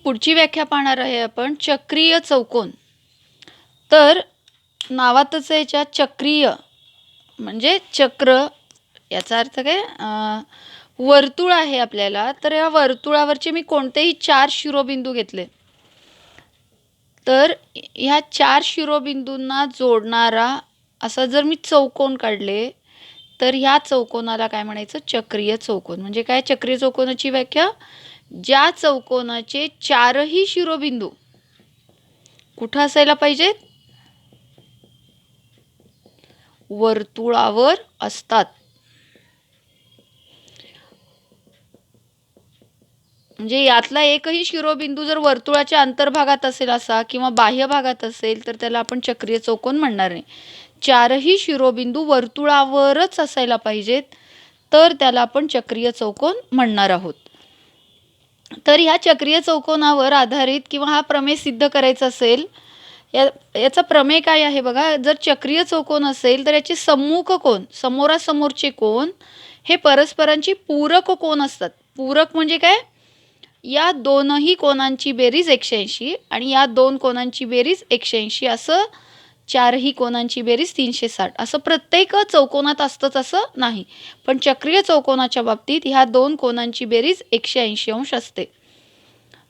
पुढची व्याख्या पाहणार आहे आपण चक्रीय चौकोन. तर नावातच आहे याच्या चक्रीय म्हणजे चक्र, याचा अर्थ काय, वर्तुळ आहे आपल्याला. तर या वर्तुळावरचे मी कोणतेही 4 शिरोबिंदू घेतले, तर ह्या 4 शिरोबिंदूंना जोडणारा असा जर मी चौकोन काढले तर ह्या चौकोनाला काय म्हणायचं, चक्रीय चौकोन. म्हणजे काय चक्रीय चौकोनाची व्याख्या, ज्या चौकोनाचे 4ही शिरोबिंदू कुठं असायला पाहिजेत, वर्तुळावर असतात. म्हणजे यातला एकही शिरोबिंदू जर वर्तुळाच्या अंतर्भागात असेल असा किंवा बाह्य भागात असेल तर त्याला आपण चक्रीय चौकोन म्हणणार नाही. 4ही शिरोबिंदू वर्तुळावरच असायला पाहिजेत तर त्याला आपण चक्रीय चौकोन म्हणणार आहोत. तर ह्या चक्रीय चौकोनावर आधारित किंवा हा प्रमेय सिद्ध करायचा असेल, याचा प्रमेय काय आहे बघा. जर चक्रीय चौकोन असेल तर याचे सम्मुख कोन, समोरासमोरचे कोन हे परस्परांची पूरक कोन असतात. पूरक म्हणजे काय, या दोनही कोनांची बेरीज 180 आणि या दोन कोनांची बेरीज 180, असं 4ही कोनांची बेरीज 360, असं प्रत्येक चौकोनात असतंच असं नाही. पण चक्रीय चौकोनाच्या बाबतीत ह्या दोन कोनांची बेरीज 180 अंश असते.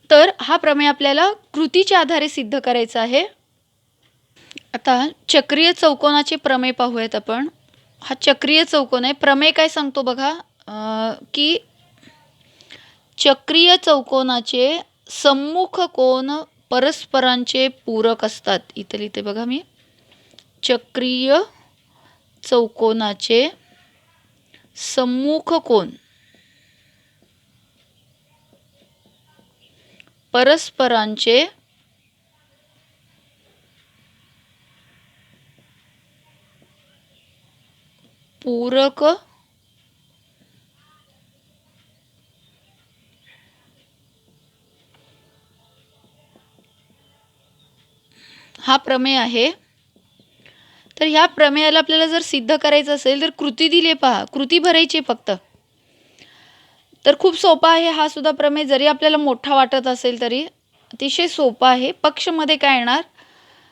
तर हा प्रमेय आपल्याला कृतीच्या आधारे सिद्ध करायचा आहे. आता चक्रीय चौकोनाचे प्रमेय पाहूयात आपण. हा चक्रीय चौकोन आहे. प्रमेय काय सांगतो बघा, की चक्रीय चौकोनाचे सम्मुख कोन परस्परांचे पूरक असतात. इथे लिहिते बघा मी, चक्रीय चौकोनाचे सम्मुख कोन परस्परांचे पूरक हा प्रमेय आहे. तर ह्या प्रमेयाला आपल्याला जर सिद्ध करायचं असेल तर कृती दिली, पहा कृती भरायची फक्त. तर खूप सोपा आहे हा सुद्धा प्रमेय, जरी आपल्याला मोठा वाटत असेल तरी अतिशय सोपा आहे. पक्षमध्ये काय येणार,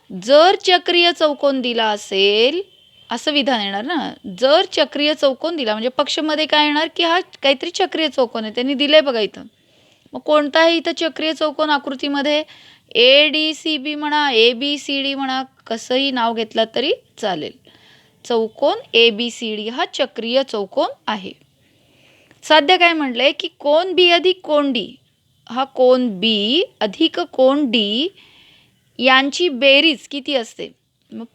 जर चक्रीय चौकोन दिला असेल असं विधान येणार ना. जर चक्रीय चौकोन दिला म्हणजे पक्षमध्ये काय येणार, की हा काहीतरी चक्रीय चौकोन आहे, त्यांनी दिलंय बघा इथं. मग कोणता आहे इथं चक्रीय चौकोन आकृतीमध्ये, ADCB म्हणा, ABCD म्हणा, कसंही नाव घेतलं तरी चालेल. चौकोन ABCD हा चक्रीय चौकोन आहे. साध्य काय म्हटलंय, की कोन B अधिक कोन D, हा कोन B अधिक कोन D यांची बेरीज किती असते. मग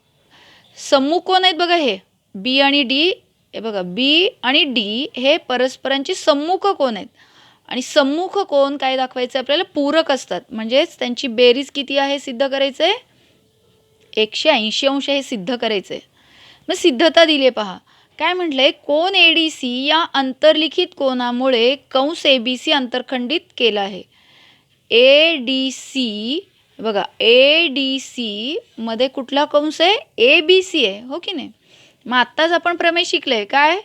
सम्मुख कोन आहेत बघा, हे B आणि D, हे बघा B आणि D हे परस्परांचे सम्मुख कोन आहेत. आणि सम्मुख कोन काय दाखवायचे आपल्याला, पूरक असतात. म्हणजेच त्यांची बेरीज किती आहे सिद्ध करायचं आहे, 180 अंश हे सिद्ध करायचं आहे. मग सिद्धता दिली आहे पहा. काय म्हटलंय, कोन ADC या अंतर्लिखित कोनामुळे कंस ABC अंतरखंडित केला आहे. ADC बघा, ADC मध्ये कुठला कंस आहे, ABC आहे, हो की नाही. मग आत्ताच आपण प्रमेय शिकले काय,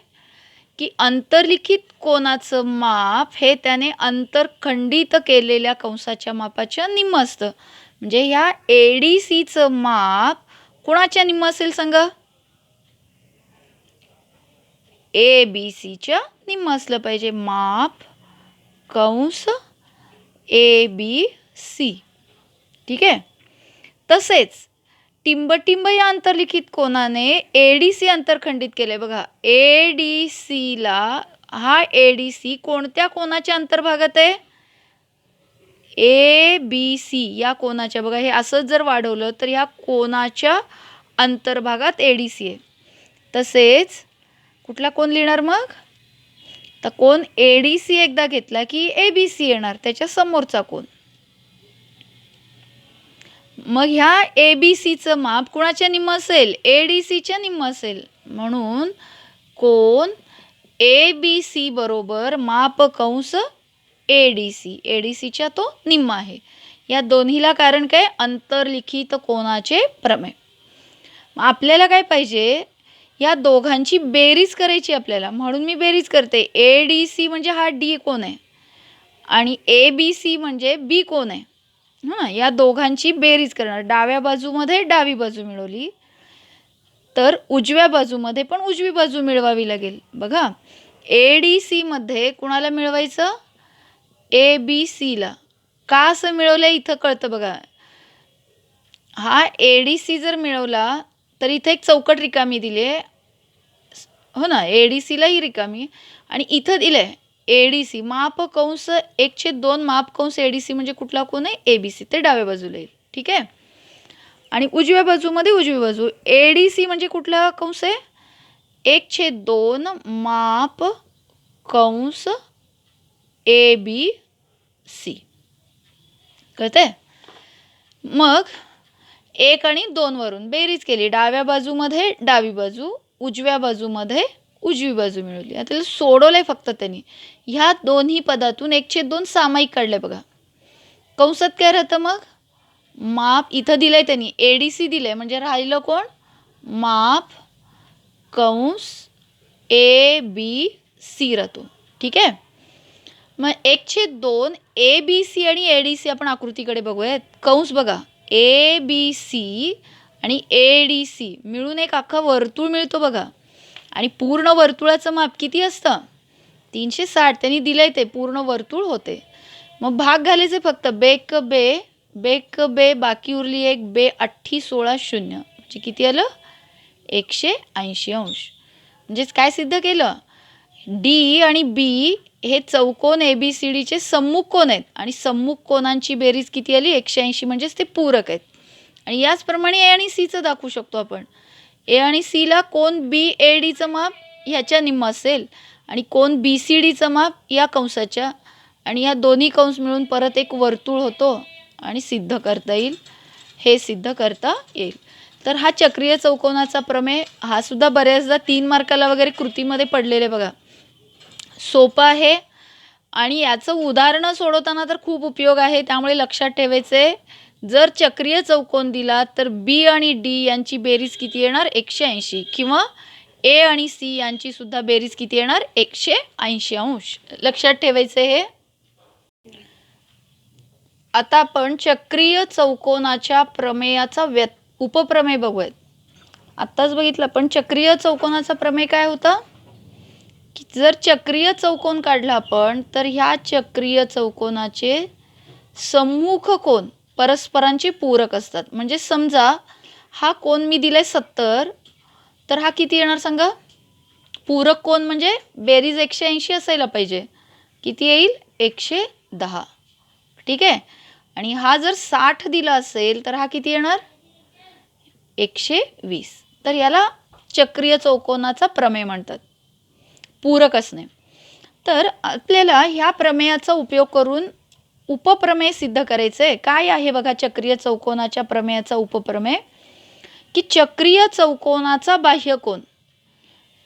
की अंतर्लिखित कोनाचं माप हे त्याने अंतरखंडित केलेल्या कंसाच्या मापाच्या निम्म असतं. म्हणजे ह्या ADCचं माप कोणाच्या निम्म असेल सांगा, ABCच्या निम्म असलं पाहिजे. माप कंस ABC, ठीक आहे. तसेच टिंबटिंब या अंतर्लिखित कोनाने ADC अंतरखंडित केले बघा. ADCला, हा ADC कोणत्या कोनाच्या अंतर्भागात आहे, ABC या कोनाच्या. बघा हे असंच जर वाढवलं तर ह्या कोनाच्या अंतर्भागात ADC आहे. तसेच कुठला कोन लिहिणार मग, तर कोन ADC एकदा घेतला की ABC येणार, त्याच्या समोरचा कोन. मग ह्या ABCचं माप कुणाच्या निम्म असेल, ADCच्या निम्म असेल. म्हणून कोन ABC बरोबर माप कंस ADC, ADCच्या तो निम्म आहे. या दोन्हीला कारण काय, अंतर्लिखित कोनाचे प्रमेय. आपल्याला काय पाहिजे, या दोघांची बेरीज करायची आपल्याला. म्हणून मी बेरीज करते. ADC म्हणजे हा D कोन आहे आणि ABC म्हणजे B कोन आहे. हां, या दोघांची बेरीज करणार. डाव्या बाजूमध्ये डावी बाजू मिळवली, तर उजव्या बाजूमध्ये पण उजवी बाजू मिळवावी लागेल. बघा, ADCमध्ये कुणाला मिळवायचं? ABCला. का असं मिळवलं इथं कळतं बघा. हा ADC जर मिळवला तर इथे एक चौकट रिकामी दिली आहे, हो ना, ADCला ही रिकामी आणि इथं दिलंय ADC माप कंस 1/2 माप कंस ADC म्हणजे कुठला कोण आहे? ABC. ते डाव्या बाजूला येईल. ठीक आहे. आणि उजव्या बाजूमध्ये उजवी बाजू ADC म्हणजे कुठला कंस आहे? 1/2 माप कंस ABC. कळतंय? मग 1 आणि 2 वरून बेरीज केली. डाव्या बाजूमध्ये डावी बाजू, उजव्या बाजूमध्ये उजवी बाजू मिळवली. आता त्याला सोडवलंय फक्त त्यांनी. ह्या दोन्ही पदातून 1/2 सामायिक काढलंय बघा. कंसात काय राहतं मग? माप इथं दिलंय त्यांनी, ADC दिलंय म्हणजे राहिलं कोण? माप कंस ABC राहतो. ठीक आहे. मग 1/2 ABC आणि ADC आपण आकृतीकडे बघूयात. कंस बघा, ABC आणि ADC मिळून एक अख्खा वर्तुळ मिळतो बघा. आणि पूर्ण वर्तुळाचं माप किती असतं? 360. त्यांनी दिलंय ते पूर्ण वर्तुळ होते. मग भाग घालायचे फक्त. बेक बे बाकी उरली एक बे 8 16 0 म्हणजे किती आलं? 180 अंश. म्हणजेच काय सिद्ध केलं? D आणि B हे चौकोन ABCDचे सम्मुख कोण आहेत आणि सम्मुख कोणांची बेरीज किती आली? 180. म्हणजेच ते पूरक आहेत. आणि याचप्रमाणे A आणि Cचं दाखवू शकतो आपण. A आणि Cला कोण BADचं माप ह्याच्या निम्म असेल आणि कोण BCDचं माप या कंसाच्या, आणि या दोन्ही कंस मिळून परत एक वर्तुळ होतो आणि सिद्ध करता येईल. हे सिद्ध करता येईल. तर हा चक्रीय चौकोनाचा प्रमेय, हा सुद्धा बऱ्याचदा 3 मार्काला वगैरे कृतीमध्ये पडलेले बघा. सोपं आहे आणि याचं उदाहरणं सोडवताना तर खूप उपयोग आहे. त्यामुळे लक्षात ठेवायचे, जर चक्रीय चौकोन दिला तर B आणि D यांची बेरीज किती येणार? 180. किंवा A आणि C यांची सुद्धा बेरीज किती येणार? 180 अंश. लक्षात ठेवायचे हे. आता आपण चक्रीय चौकोनाच्या प्रमेयाचा उपप्रमेय बघूयात. आत्ताच बघितलं आपण चक्रीय चौकोनाचा प्रमेय काय होता? की जर चक्रीय चौकोन काढला आपण तर ह्या चक्रीय चौकोनाचे सम्मुख कोन परस्परांचे पूरक असतात. म्हणजे समजा हा कोन मी दिलाय 70, तर हा किती येणार सांगा? पूरक कोन म्हणजे बेरीज 180 असायला पाहिजे. किती येईल? 110. ठीक आहे. आणि हा जर 60 दिला असेल तर हा किती येणार? 120. तर याला चक्रीय चौकोनाचा प्रमेय म्हणतात, पूरक असणे. तर आपल्याला ह्या प्रमेयाचा उपयोग करून उपप्रमेय सिद्ध करायचं आहे. काय आहे बघा चक्रीय चौकोनाच्या प्रमेयाचा उपप्रमेय? की चक्रीय चौकोनाचा बाह्यकोन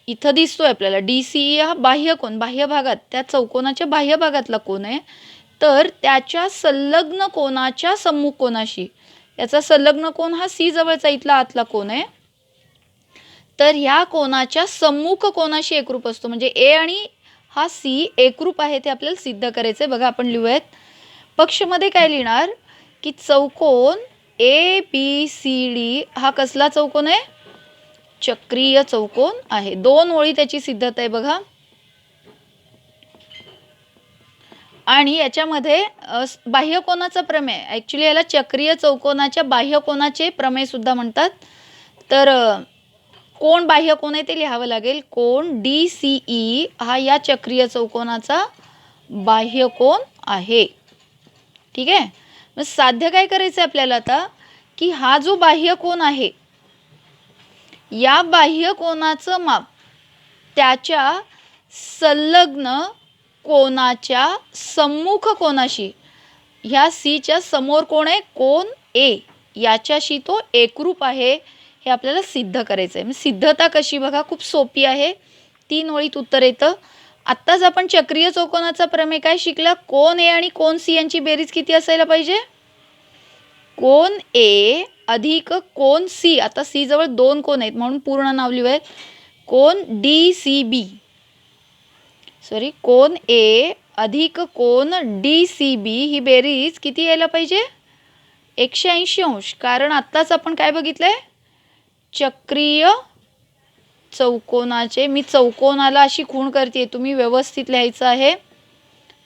इथं दिसतोय आपल्याला. DCE हा बाह्यकोन, बाह्य भागात, त्या चौकोनाच्या बाह्य भागातला कोन आहे. तर त्याच्या संलग्न कोनाच्या सम्मुख कोनाशी, याचा संलग्न कोन हा C जवळचा इथला आतला कोन आहे. तर ह्या कोनाच्या सम्मुख कोनाशी एकरूप असतो. म्हणजे A आणि हा C एकरूप आहे ते आपल्याला सिद्ध करायचं आहे. बघा आपण लिहूयात. पक्षमध्ये काय लिहिणार? की चौकोन ABCD हा कसला चौकोन आहे? चक्रीय चौकोन आहे. 2 ओळी त्याची सिद्धता आहे बघा. आणि याच्यामध्ये बाह्यकोनाचा प्रमेय, ॲक्च्युली याला चक्रीय चौकोनाच्या बाह्यकोनाचे प्रमेय सुद्धा म्हणतात. तर कोण बाह्यकोन आहे ते लिहावं लागेल. कोण DCE हा या चक्रीय चौकोनाचा बाह्यकोन आहे. ठीक आहे. मग साध्य काय करायचं आपल्याला आता? की हा जो बाह्यकोन आहे, या बाह्यकोनाचं माप त्याच्या संलग्न कोनाच्या सम्मुख कोनाशी, ह्या Cच्या समोर कोण आहे? कोन A, याच्याशी तो एकरूप आहे हे आपल्याला सिद्ध करायचं आहे. सिद्धता कशी बघा, खूप सोपी आहे. 3 ओळीत उत्तर येतं. आत्ताच आपण चक्रीय चौकोनाचा प्रमेय काय शिकला? कोन A आणि कोन C यांची बेरीज किती असायला पाहिजे? कोन A अधिक कोन C. आता C जवळ 2 कोन आहेत म्हणून पूर्ण नाव लिहूयात. कोन DCB, सॉरी, कोन A अधिक कोन DCB ही बेरीज किती यायला पाहिजे? 180 अंश, कारण आत्ताच आपण काय बघितलंय, चक्रीय चौकोनाचे, मी चौकोनाला अशी खूण करते, तुम्ही व्यवस्थित लिहायचं आहे,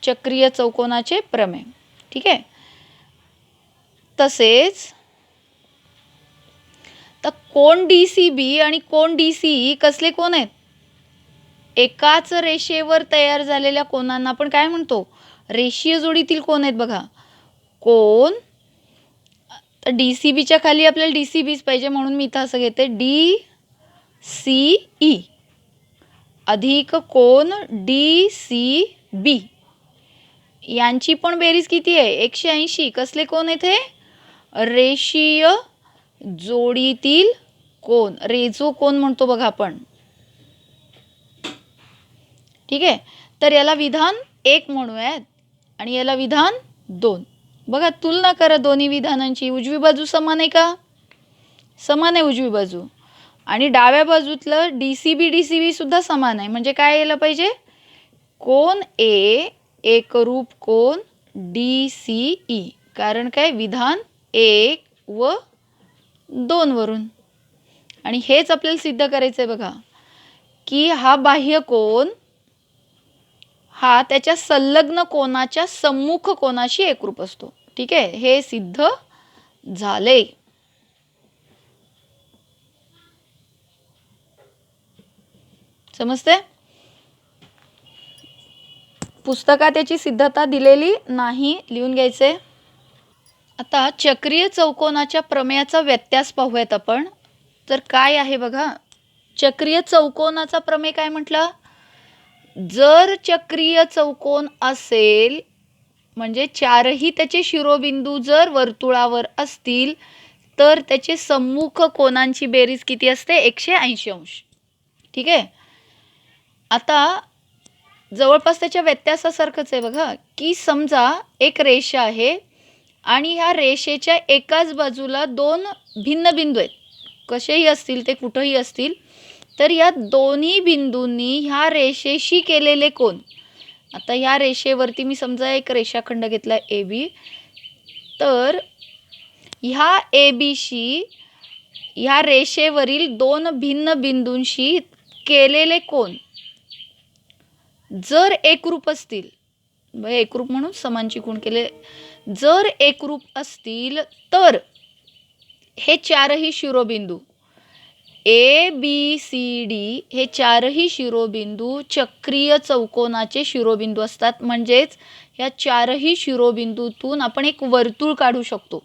चक्रीय चौकोनाचे प्रमेय. ठीक आहे. तसेच तर कोन DCB आणि कोन DCE कसले कोन आहेत, एकाच रेषेवर तयार झालेल्या कोनांना आपण काय म्हणतो, रेषीय जोडीतील कोन आहेत बघा. कोन, तर DCBच्या खाली आपल्याला DCBच पाहिजे, म्हणून मी इथं असं घेते, DCE अधिक कोन DCB, यांची पण बेरीज किती आहे, 180. कसले कोन आहेत हे, रेषीय जोडीतील कोन, रेजो कोन म्हणतो बघा आपण. ठीक आहे. तर याला विधान 1 म्हणूयात आणि याला विधान 2. बघा तुलना करा दोन्ही विधानांची. उजवी बाजू समान आहे का, समान आहे उजवी बाजू, आणि डाव्या बाजूतलं DCB सुद्धा समान आहे. म्हणजे काय यायला पाहिजे, कोन A एकरूप कोन DCE, कारण काय, विधान 1 व 2 वरून. आणि हेच आपल्याला सिद्ध करायचं आहे बघा, की हा बाह्य कोन हा त्याच्या संलग्न कोनाच्या सम्मुख कोनाशी एकरूप असतो. ठीक आहे, हे सिद्ध झाले. समजते. पुस्तकात याची सिद्धता दिलेली नाही, लिहून घ्यायचे. आता चक्रीय चौकोनाच्या प्रमेयाचा व्यत्यास पाहूयात आपण. तर काय आहे बघा, चक्रीय चौकोनाचा प्रमेय काय म्हटलं, जर चक्रीय चौकोन असेल म्हणजे चारही त्याचे शिरोबिंदू जर वर्तुळावर असतील तर त्याचे सम्मुख कोनांची बेरीज किती असते, 180 अंश. ठीक आहे. आता जवळपास त्याच्या व्यत्यासासारखंच आहे बघा, की समजा एक रेषा आहे आणि ह्या रेषेच्या एकाच बाजूला 2 भिन्न बिंदू आहेत, कसेही असतील ते, कुठेही असतील, तर या दोन्ही बिंदूंनी ह्या रेषेशी केलेले कोन. आता ह्या रेषेवरती मी समजा एक रेषाखंड घेतला AB, तर ह्या ABशी ह्या रेषेवरील 2 भिन्न बिंदूंशी केलेले कोन जर एकरूप असतील, एकरूप म्हणून समानची खूण केले, जर एकरूप असतील तर हे चारही शिरोबिंदू ABCD हे चारही शिरोबिंदू चक्रीय चौकोनाचे शिरोबिंदू असतात. म्हणजेच या चारही शिरोबिंदूतून आपण एक वर्तुळ काढू शकतो.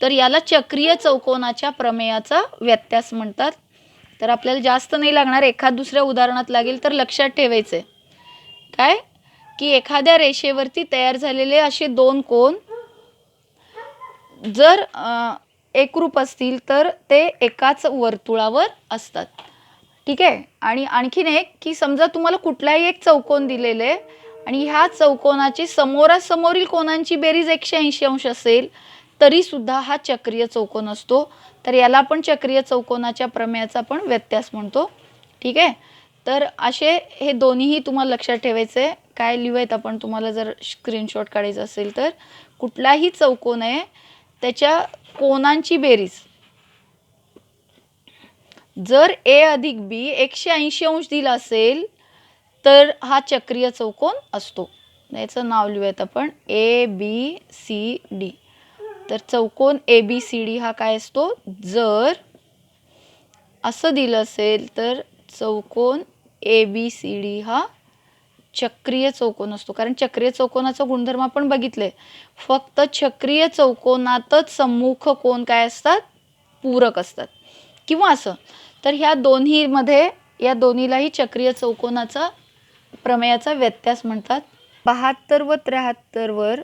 तर याला चक्रीय चौकोनाच्या प्रमेयाचा व्यत्यास म्हणतात. तर आपल्याला जास्त नाही लागणार, एखाद दुसऱ्या उदाहरणात लागेल तर लक्षात ठेवायचे काय, की एखाद्या रेषेवरती तयार झालेले असे 2 कोन जर एकरूप असतील तर ते एकाच वर्तुळावर असतात. ठीक आहे. आणि आणखीन एक, की समजा तुम्हाला कुठलाही एक चौकोन दिलेले आणि ह्या चौकोनाची समोरासमोरील कोनांची बेरीज 180 अंश असेल तरी सुद्धा हा चक्रीय चौकोन असतो. तर याला आपण चक्रीय चौकोनाच्या प्रमेयाचा आपण व्यत्यास म्हणतो. ठीक आहे. तर असे हे दोन्हीही तुम्हाला लक्षात ठेवायचे. काय लिहूयात आपण, तुम्हाला जर स्क्रीनशॉट काढायचा असेल तर, कुठलाही चौकोन आहे त्याच्या कोनांची बेरीज जर A अधिक B 180 अंश दिला असेल तर हा चक्रीय चौकोन असतो. याचं नाव लिहूयात आपण ABCD. तर चौकोन ABCD हा काय असतो, जर असं दिलं असेल तर चौकोन ABCD हा चक्रीय चौकोन असतो. कारण चक्रीय चौकोनाचा गुणधर्म आपण बघितले, फक्त चक्रीय चौकोनातच सम्मुख कोन काय असतात, पूरक असतात किंवा असं. तर ह्या दोन्हीमध्ये, या दोन्हीलाही चक्रीय चौकोनाचा प्रमेयाचा व्यत्यास म्हणतात. 72 व 73 वर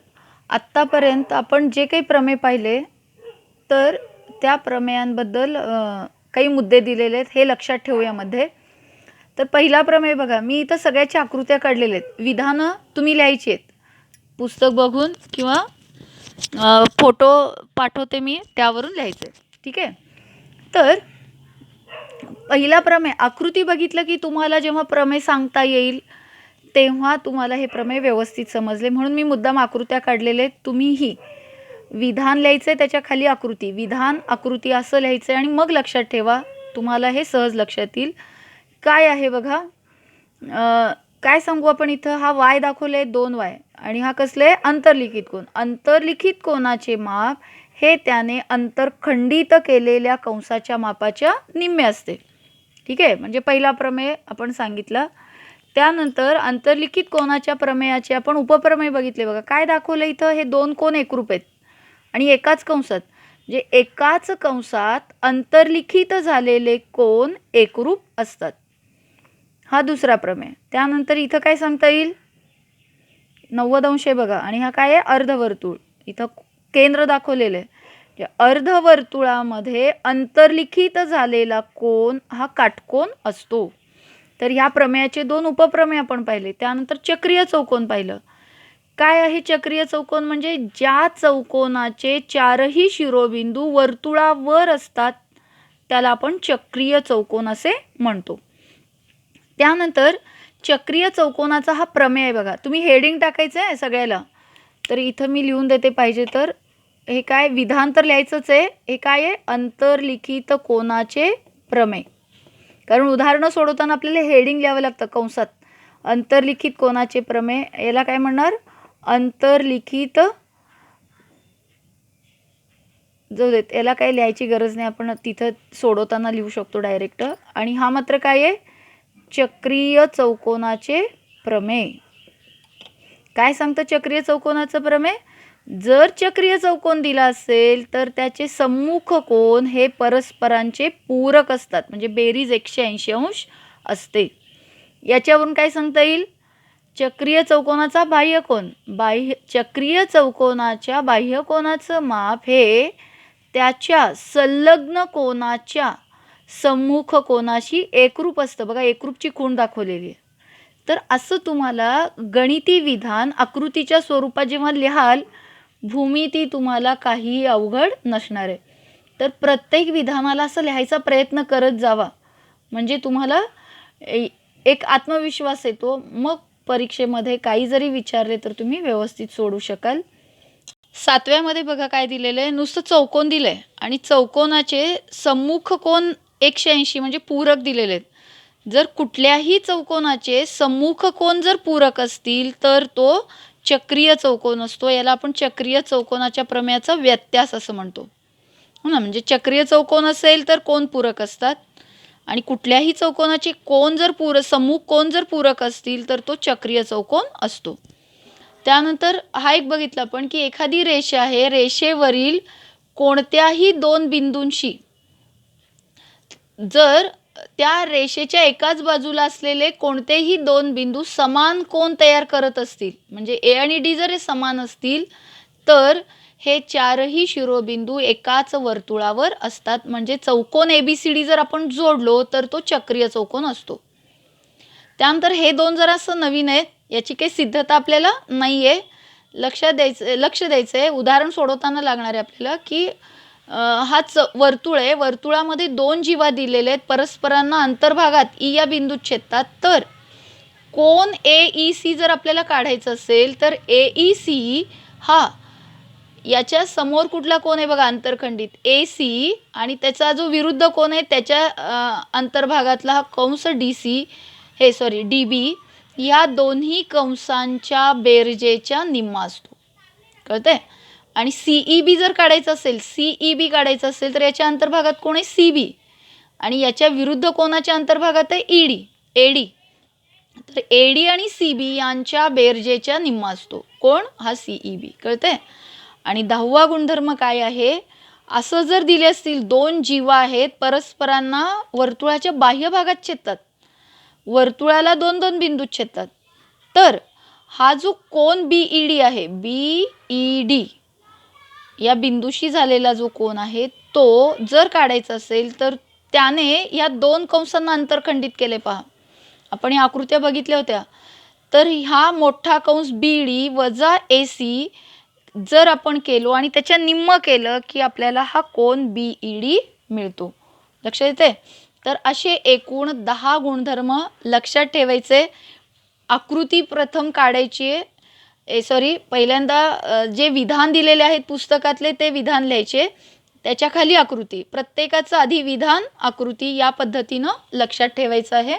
आत्तापर्यंत आपण जे काही प्रमेय पाहिले तर त्या प्रमेयांबद्दल काही मुद्दे दिलेले आहेत, हे लक्षात ठेवूया मध्ये. तर पहिला प्रमेय बघा, मी इथं सगळ्याच्या आकृत्या काढलेल्या आहेत, विधानं तुम्ही लिहायची आहेत पुस्तक बघून किंवा फोटो पाठवते मी त्यावरून लिहायचे. ठीक आहे. तर पहिला प्रमेय, आकृती बघितलं की तुम्हाला जेव्हा प्रमेय सांगता येईल तेव्हा तुम्हाला हे प्रमेय व्यवस्थित समजले, म्हणून मी मुद्दाम आकृत्या काढलेले आहेत. तुम्हीही विधान लिहायचं आहे, त्याच्या खाली आकृती, विधान आकृती असं लिहायचं आहे आणि मग लक्षात ठेवा, तुम्हाला हे सहज लक्षात येईल. काय आहे बघा, काय सांगू आपण इथं, हा वाय दाखवले 2y आणि हा कसले अंतर्लिखित कोन. अंतर्लिखित कोनाचे माप हे त्याने अंतरखंडित केलेल्या कंसाच्या मापाच्या निम्मे असते. ठीक आहे, म्हणजे पहिला प्रमेय आपण सांगितला. त्यानंतर अंतर्लिखित कोनाच्या प्रमेयाचे आपण उपप्रमेय बघितले बघा. काय दाखवलं इथं, हे 2 कोन एकरूप आहेत आणि एकाच कंसात, म्हणजे एकाच कंसात अंतर्लिखित झालेले कोन एकरूप असतात. हा दुसरा प्रमेय. त्यानंतर इथं काय सांगता येईल, 90 अंश आहे बघा आणि हा काय आहे, अर्धवर्तुळ. इथं केंद्र दाखवलेलं आहे. अर्धवर्तुळामध्ये अंतर्लिखित झालेला कोन हा काटकोन असतो. तर ह्या प्रमेयाचे 2 उपप्रमेय आपण पाहिले. त्यानंतर चक्रीय चौकोन पाहिलं. काय आहे चक्रीय चौकोन, म्हणजे ज्या चौकोनाचे 4ही शिरोबिंदू वर्तुळावर असतात त्याला आपण चक्रीय चौकोन असे म्हणतो. त्यानंतर चक्रीय चौकोनाचा हा प्रमेय आहे बघा. तुम्ही हेडिंग टाकायचं आहे सगळ्याला, तर इथं मी लिहून देते पाहिजे तर. हे काय, विधान तर लिहायचंच आहे. हे काय आहे, अंतर्लिखित कोनाचे प्रमेय. कारण उदाहरणं सोडवताना आपल्याला हेडिंग लिहावं लागतं कंसात. अंतर्लिखित कोनाचे प्रमेय, याला काय म्हणणार, अंतर्लिखित, जाऊ देत, याला काही लिहायची गरज नाही, आपण तिथं सोडवताना लिहू शकतो डायरेक्ट. आणि हा मात्र काय आहे, चक्रीय चौकोनाचे प्रमेय. काय सांगतं चक्रीय चौकोनाचं प्रमेय, जर चक्रीय चौकोन दिला असेल तर त्याचे सम्मुख कोन हे परस्परांचे पूरक असतात, म्हणजे बेरीज 180 अंश असते. याच्यावरून काय सांगता येईल, चक्रीय चौकोनाचा बाह्यकोन, चक्रीय चौकोनाच्या बाह्यकोनाचं माप हे त्याच्या संलग्न कोनाच्या सम्मुख कोनाशी एकरूप असतं. बघा, एकरूपची खूण दाखवलेली आहे. तर असं तुम्हाला गणिती विधान आकृतीच्या स्वरूपात जेव्हा लिहाल, भूमिती तुम्हाला काही अवघड नसणार आहे. तर प्रत्येक विधानाला असं लिहायचा प्रयत्न करत जावा, म्हणजे तुम्हाला एक आत्मविश्वास येतो. मग परीक्षेमध्ये काही जरी विचारले तर तुम्ही व्यवस्थित सोडू शकाल. 7व्यामध्ये बघा काय दिलेलं आहे, नुसतं चौकोन दिलं आहे आणि चौकोनाचे सम्मुख कोन 180 म्हणजे पूरक दिलेले आहेत. जर कुठल्याही चौकोनाचे सम्मुख कोन जर पूरक असतील तर तो चक्रीय चौकोन असतो. याला आपण चक्रीय चौकोनाच्या प्रमेयाचा व्यत्यास असं म्हणतो, हो ना. म्हणजे चक्रीय चौकोन असेल तर कोन पूरक असतात आणि कुठल्याही चौकोनाचे कोन जर सम्मुख कोन जर पूरक असतील तर तो चक्रीय चौकोन असतो. त्यानंतर हा एक बघितला आपण की एखादी रेषा आहे, रेषेवरील कोणत्याही 2 बिंदूंशी जर त्या रेषेच्या एकाच बाजूला असलेले कोणतेही 2 बिंदू समान कोन तयार करत असतील, म्हणजे ए आणि डी जर हे समान असतील तर हे 4ही शिरोबिंदू एकाच वर्तुळावर असतात. म्हणजे चौकोन ABCD जर आपण जोडलो तर तो चक्रीय चौकोन असतो. त्यानंतर हे 2 जरासं नवीन आहेत, याची काही सिद्धता आपल्याला नाही आहे. लक्ष द्यायचं आहे. उदाहरण सोडवताना लागणार आहे आपल्याला की हाच वर्तुळ आहे, वर्तुळामध्ये 2 जीवा दिलेले आहेत, परस्परांना अंतर्भागात ई या बिंदूत छेदतात. तर कोन AEC जर आपल्याला काढायचं असेल तर AEC हा याच्या समोर कुठला कोन आहे बघा, अंतरखंडित AC, आणि त्याचा जो विरुद्ध कोन आहे त्याच्या अंतर्भागातला हा कंस DB या दोन्ही कंसांच्या बेरजेच्या निम्मा असतो. कळतंय. आणि CEB जर काढायचं असेल, CEB काढायचं असेल तर याच्या अंतर्भागात कोण आहे, CB, आणि याच्या विरुद्ध कोनाच्या अंतर्भागात आहे AD. तर AD आणि CB यांच्या बेरजेच्या निम्मा असतो कोण, हा CEB. कळतंय. आणि 10वा गुणधर्म काय आहे, असं जर दिले असतील 2 जीवा आहेत, परस्परांना वर्तुळाच्या बाह्य भागात छेदतात, वर्तुळाला 2-2 बिंदूत छेदतात, तर हा जो कोन BED आहे, BED या बिंदूशी झालेला जो कोन आहे तो जर काढायचा असेल तर त्याने या 2 कंसांना अंतरखंडित केले. पहा, आपण या आकृत्या बघितल्या होत्या. तर हा मोठा कंस BD वजा AC जर आपण केलो आणि त्याच्या निम्म केलं की आपल्याला हा कोन BED मिळतो. लक्षात येते. तर असे एकूण 10 गुणधर्म लक्षात ठेवायचे. आकृती प्रथम काढायची आहे, पहिल्यांदा जे विधान दिलेले आहेत पुस्तकातले ते विधान लिहायचे, त्याच्या खाली आकृती. प्रत्येकाचं आधी विधान, आकृती या पद्धतीनं लक्षात ठेवायचं आहे.